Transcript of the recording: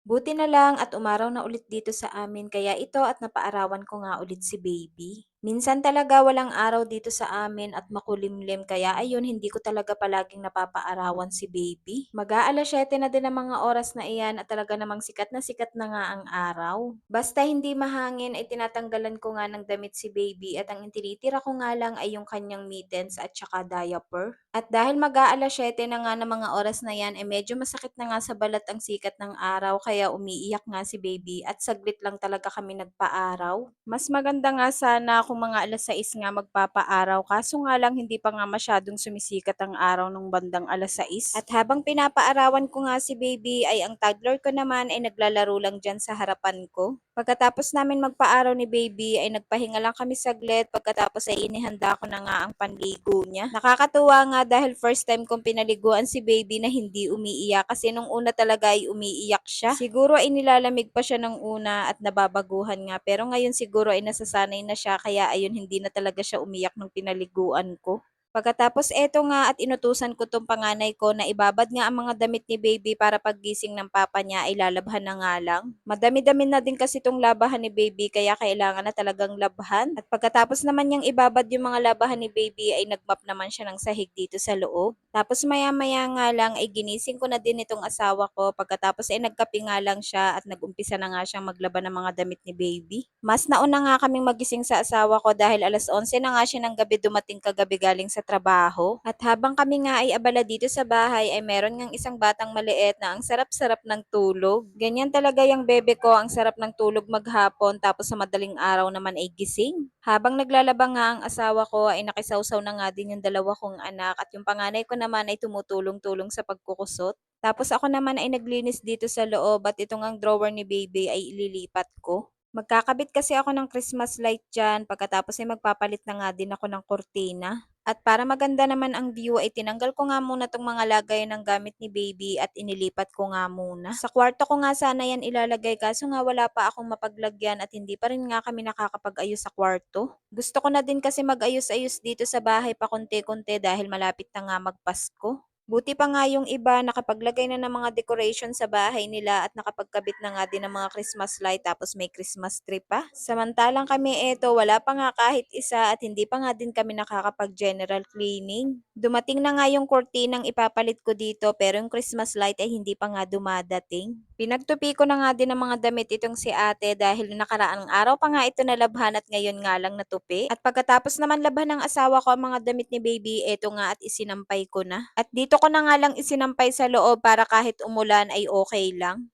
Buti na lang at umaraw na ulit dito sa amin kaya ito at napaarawan ko nga ulit si baby. Minsan talaga walang araw dito sa amin at makulimlim kaya ayun hindi ko talaga palaging napapaarawan si baby. Mag-aalas 7 na din ang mga oras na iyan at talaga namang sikat na nga ang araw. Basta hindi mahangin ay tinatanggalan ko nga ng damit si baby at ang tinitira ko nga lang ay yung kanyang mittens at saka diaper. At dahil mag-aalas 7 na nga ng mga oras na yan, medyo masakit na nga sa balat ang sikat ng araw kaya umiiyak nga si baby at saglit lang talaga kami nagpaaraw. Mas maganda nga sana kung mga alas 6 nga magpapaaraw kaso nga lang hindi pa nga masyadong sumisikat ang araw nung bandang alas 6. At habang pinapaarawan ko nga si baby ay ang toddler ko naman ay naglalaro lang dyan sa harapan ko. Pagkatapos namin magpaaraw ni baby ay nagpahinga lang kami saglit pagkatapos ay inihanda ko na nga ang panligo niya. Nakakatuwa nga dahil first time kong pinaliguan si baby na hindi umiiyak kasi nung una talaga ay umiiyak siya. Siguro ay nilalamig pa siya ng una at nababaguhan nga pero ngayon siguro ay nasasanay na siya kaya ayun hindi na talaga siya umiyak nung pinaliguan ko. Pagkatapos eto nga at inutusan ko 'tong panganay ko na ibabad nga ang mga damit ni baby para paggising ng papa niya ay lalabhan na nga lang. Madami-dami na din kasi 'tong labahan ni baby kaya kailangan na talagang labhan. At pagkatapos naman niyang ibabad yung mga labahan ni baby ay nagmap naman siya ng sahig dito sa loob. Tapos maya-maya nga lang ay ginising ko na din itong asawa ko pagkatapos ay nagkape nga lang siya at nag-umpisa na nga siyang maglaban ng mga damit ni baby. Mas nauna nga kaming magising sa asawa ko dahil alas 11 na nga siya ng gabi dumating kagabi galing sa trabaho. At habang kami nga ay abala dito sa bahay ay meron ngang isang batang maliit na ang sarap-sarap ng tulog. Ganyan talaga yung bebe ko, ang sarap ng tulog maghapon tapos sa madaling araw naman ay gising. Habang naglalaba nga ang asawa ko ay nakisawsaw na nga din yung dalawa kong anak at yung panganay ko naman ay tumutulong-tulong sa pagkukusot. Tapos ako naman ay naglinis dito sa loob at itong ang drawer ni baby ay ililipat ko. Magkakabit kasi ako ng Christmas light dyan, pagkatapos ay magpapalit na nga din ako ng kurtina. At para maganda naman ang view ay tinanggal ko nga muna tong mga lagay ng gamit ni baby at inilipat ko nga muna. Sa kwarto ko nga sana yan ilalagay kaso nga wala pa akong mapaglagyan at hindi pa rin nga kami nakakapag-ayos sa kwarto. Gusto ko na din kasi mag-ayos-ayos dito sa bahay pa konti-konti dahil malapit na nga magpasko. Buti pa nga yung iba nakapaglagay na ng mga decoration sa bahay nila at nakapagkabit na nga din ng mga Christmas light tapos may Christmas tree pa. Samantalang kami eto wala pa nga kahit isa at hindi pa nga din kami nakakapag-general cleaning. Dumating na nga yung kurtinang ipapalit ko dito pero yung Christmas light ay hindi pa nga dumadating. Pinagtupi ko na nga din ng mga damit itong si ate dahil nakaraang araw pa nga ito nalabhan at ngayon nga lang natupi. At pagkatapos naman labhan ng asawa ko ang mga damit ni baby, eto nga at isinampay ko na. At dito ko na nga lang isinampay sa loob para kahit umulan ay okay lang.